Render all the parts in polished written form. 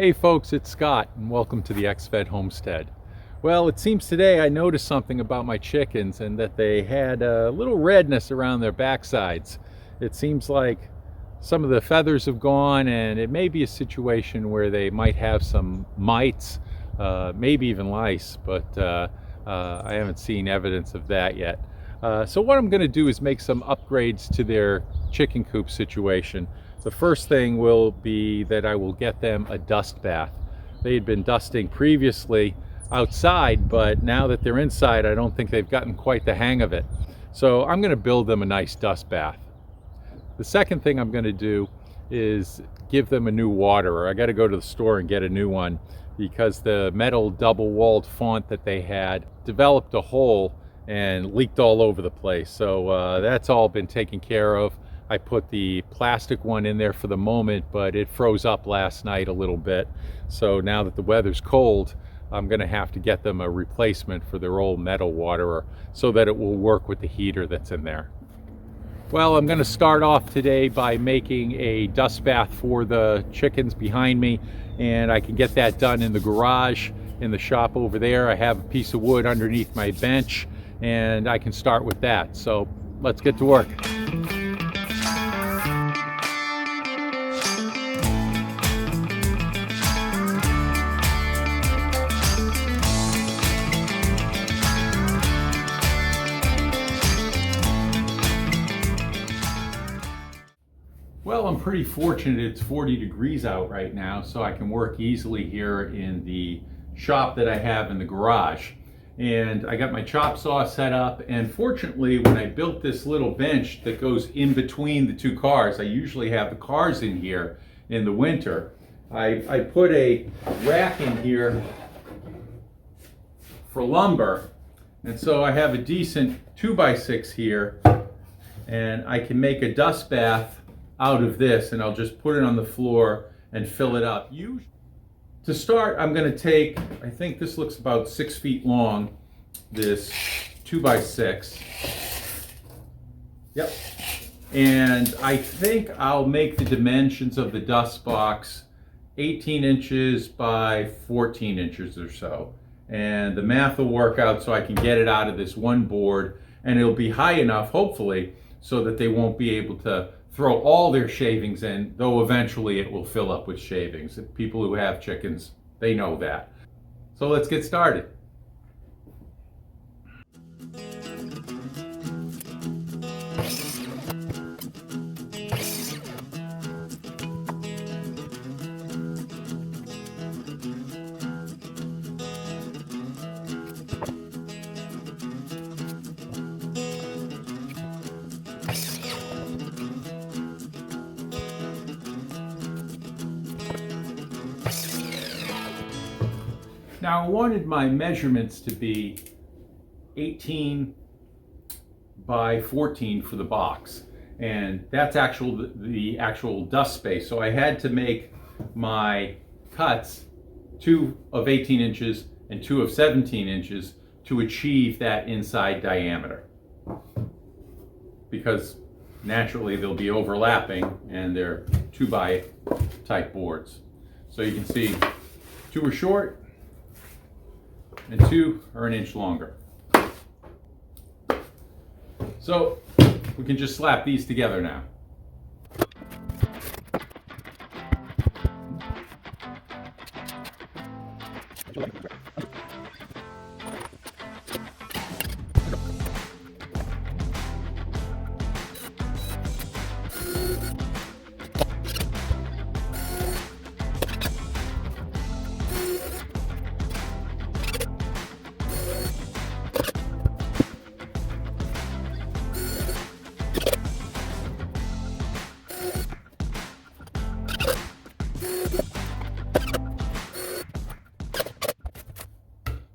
Hey folks, it's Scott and welcome to the X-Fed Homestead. Well, it seems today I noticed something about my chickens and that they had a little redness around their backsides. It seems like some of the feathers have gone and it may be a situation where they might have some mites, maybe even lice, but I haven't seen evidence of that yet. So what I'm going to do is make some upgrades to their chicken coop situation. The first thing will be that I will get them a dust bath. They had been dusting previously outside, but now that they're inside, I don't think they've gotten quite the hang of it. So I'm going to build them a nice dust bath. The second thing I'm going to do is give them a new waterer. I got to go to the store and get a new one because the metal double-walled font that they had developed a hole and leaked all over the place. So that's all been taken care of. I put the plastic one in there for the moment, but it froze up last night a little bit. So now that the weather's cold, I'm gonna have to get them a replacement for their old metal waterer so that it will work with the heater that's in there. Well, I'm gonna start off today by making a dust bath for the chickens behind me, and I can get that done in the garage, in the shop over there. I have a piece of wood underneath my bench, and I can start with that. So let's get to work. Well, I'm pretty fortunate it's 40 degrees out right now, so I can work easily here in the shop that I have in the garage. And I got my chop saw set up, and fortunately when I built this little bench that goes in between the two cars, I usually have the cars in here in the winter, I put a rack in here for lumber, and so I have a decent 2x6 here, and I can make a dust bath out of this, and I'll just put it on the floor and fill it up. To start, I'm going to take, I think this looks about 6 feet long, this 2x6. Yep. And I think I'll make the dimensions of the dust box 18 inches by 14 inches or so. And the math will work out so I can get it out of this one board, and it'll be high enough, hopefully, so that they won't be able to throw all their shavings in, though eventually it will fill up with shavings. People who have chickens, they know that. So let's get started. Now I wanted my measurements to be 18 by 14 for the box, and that's the actual dust space. So I had to make my cuts 2 of 18 inches and 2 of 17 inches to achieve that inside diameter, because naturally they'll be overlapping and they're 2x type boards. So you can see 2 are short and 2 are an inch longer. So we can just slap these together now.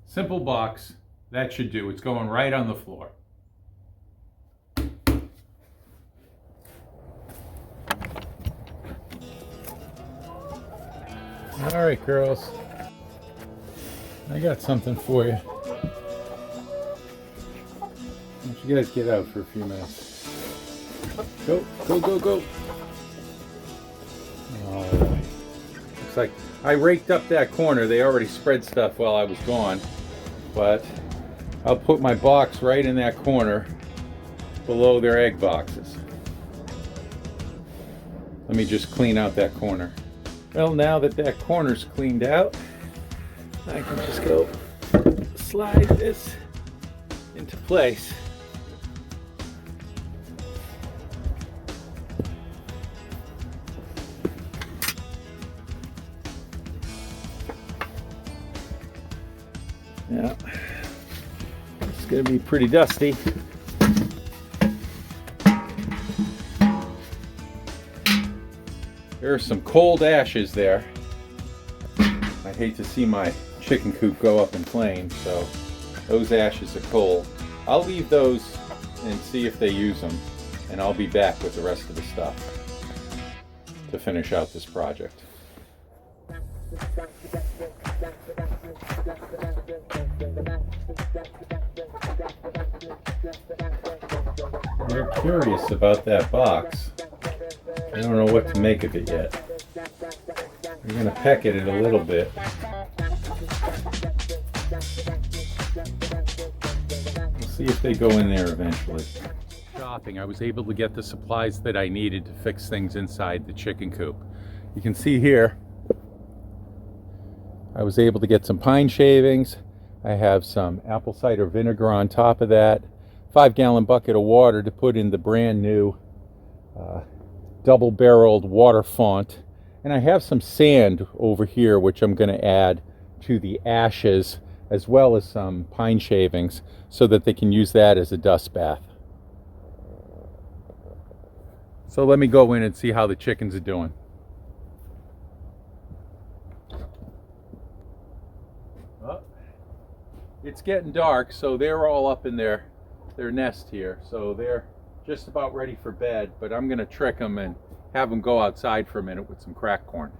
Simple box, that should do. It's going right on the floor. All right, girls, I got something for you. Why don't you guys get out for a few minutes? Go, go, go, go. All right. box. I raked up that corner. They already spread stuff while I was gone, but I'll put my box right in that corner below their egg boxes. Let me just clean out that corner. Well, now that that corner's cleaned out, I can just go slide this into place. Yeah, it's going to be pretty dusty. There are some cold ashes there. I hate to see my chicken coop go up in flames, so those ashes are cold. I'll leave those and see if they use them, and I'll be back with the rest of the stuff to finish out this project. They're curious about that box. I don't know what to make of it yet. I'm going to peck at it a little bit. We'll see if they go in there eventually. Shopping, I was able to get the supplies that I needed to fix things inside the chicken coop. You can see here, I was able to get some pine shavings. I have some apple cider vinegar on top of that. 5-gallon bucket of water to put in the brand new double-barreled water font. And I have some sand over here, which I'm going to add to the ashes, as well as some pine shavings, so that they can use that as a dust bath. So let me go in and see how the chickens are doing. Oh, it's getting dark, so they're all up in their nest here. So they're just about ready for bed, but I'm going to trick them and have them go outside for a minute with some cracked corn.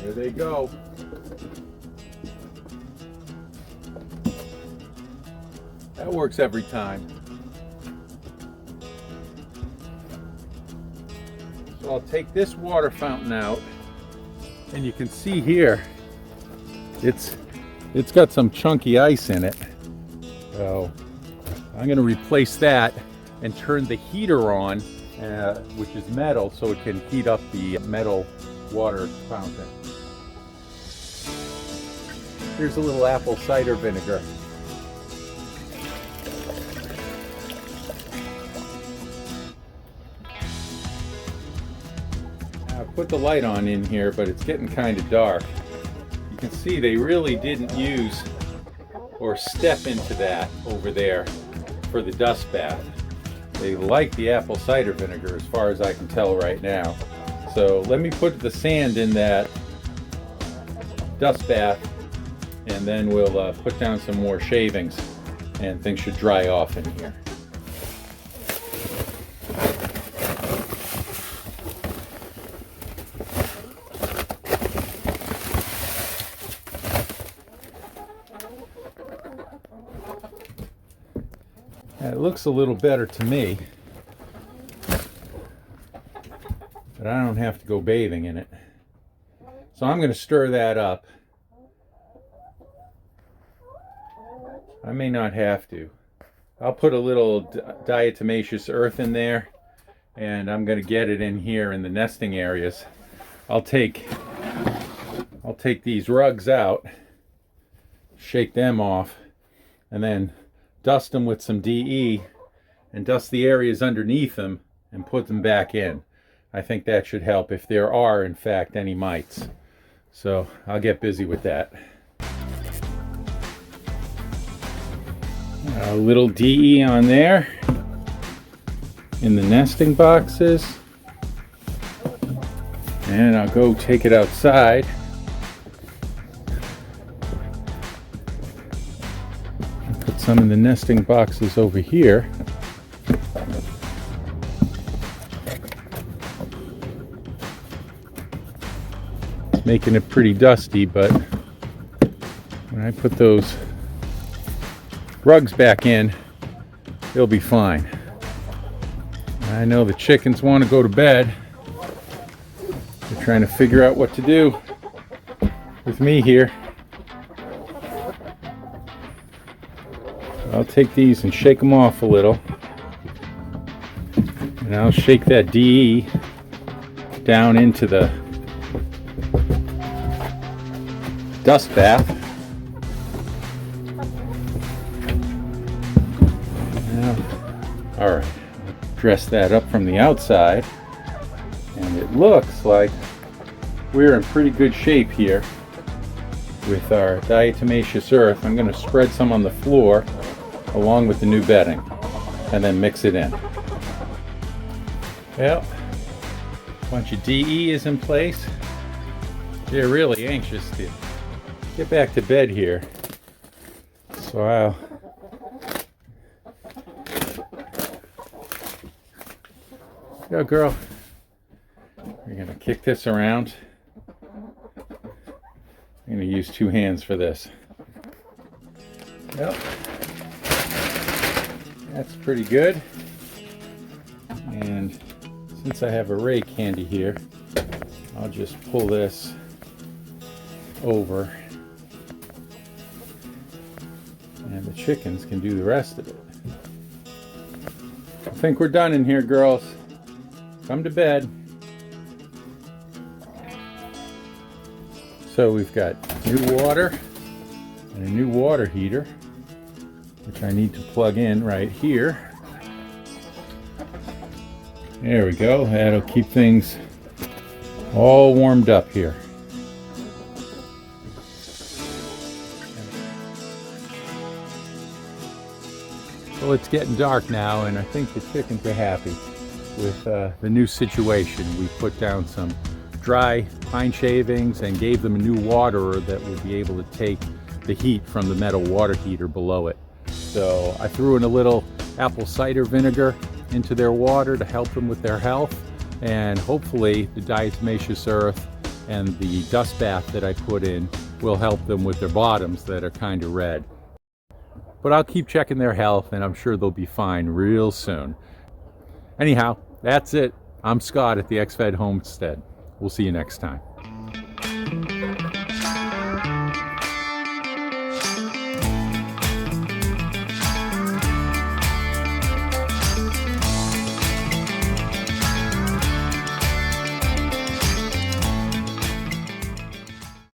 There they go. That works every time. So I'll take this water fountain out, and you can see here it's got some chunky ice in it. So I'm going to replace that and turn the heater on, which is metal, so it can heat up the metal water fountain. Here's a little apple cider vinegar. I put the light on in here, but it's getting kind of dark. You can see they really didn't use or step into that over there for the dust bath. They like the apple cider vinegar as far as I can tell right now. So let me put the sand in that dust bath, and then we'll put down some more shavings, and things should dry off in here. It looks a little better to me, but I don't have to go bathing in it. So I'm going to stir that up. I may not have to. I'll put a little diatomaceous earth in there, and I'm going to get it in here in the nesting areas. I'll take these rugs out, shake them off, and then dust them with some DE and dust the areas underneath them and put them back in. I think that should help if there are, in fact, any mites. So I'll get busy with that. A little DE on there in the nesting boxes, and I'll go take it outside. Put some in the nesting boxes over here. making it pretty dusty, but when I put those rugs back in, it'll be fine. I know the chickens want to go to bed. They're trying to figure out what to do with me here. I'll take these and shake them off a little. And I'll shake that DE down into the dust bath. Now, all right, dress that up from the outside. And it looks like we're in pretty good shape here with our diatomaceous earth. I'm going to spread some on the floor along with the new bedding and then mix it in. Well, a bunch of DE is in place. They're really anxious to get back to bed here. So I'll go, girl. We're going to kick this around. I'm going to use 2 hands for this. Yep. That's pretty good. And since I have a rake handy here, I'll just pull this over and the chickens can do the rest of it. I think we're done in here, girls. Come to bed. So we've got new water and a new water heater, which I need to plug in right here. There we go. That'll keep things all warmed up here. Well, it's getting dark now, and I think the chickens are happy with the new situation. We put down some dry pine shavings and gave them a new waterer that will be able to take the heat from the metal water heater below it. So I threw in a little apple cider vinegar into their water to help them with their health, and hopefully the diatomaceous earth and the dust bath that I put in will help them with their bottoms that are kind of red. But I'll keep checking their health, and I'm sure they'll be fine real soon. Anyhow, that's it. I'm Scott at the X-Fed Homestead. We'll see you next time.